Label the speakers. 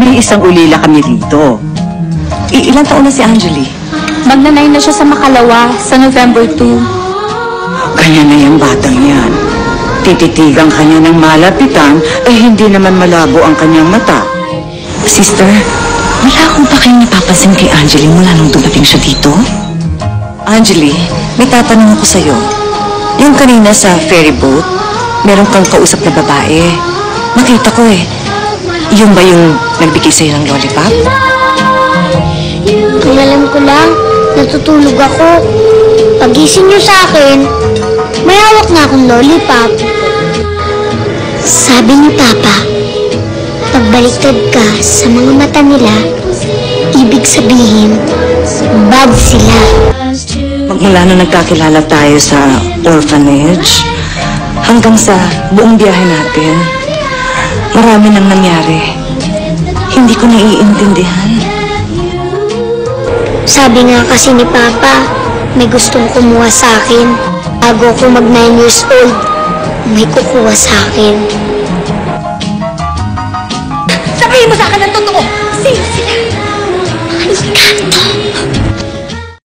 Speaker 1: may isang ulila kami rito. Ilang taon na si Angeli?
Speaker 2: Magna-9 na siya sa Makalawa sa November 2.
Speaker 1: Kanya na yung batang yan. Tititigang kanya ng malapitan, hindi naman malabo ang kanyang mata.
Speaker 3: Sister, wala akong pa kayong napapansin kay Angeli mula nung dumating siya dito?
Speaker 1: Angeli, may tatanong ako sa'yo. Yung kanina sa ferry boat, meron kang kausap na babae. Nakita ko Yung ba yung nagbigay sa'yo ng lollipop?
Speaker 4: Ang alam ko lang, natutulog ako. Pagising niyo sa akin, may hawak na akong lollipop. Sabi ni Papa, pagbaliktad ka sa mga mata nila, ibig sabihin, bad sila.
Speaker 1: Magmula nung nagkakilala tayo sa orphanage, hanggang sa buong biyahe natin, marami nang nangyari. Hindi ko naiintindihan.
Speaker 4: Sabi nga kasi ni Papa, may gustong kumuha sa akin. Bago ako mag 9 years old, may kukuha sa akin.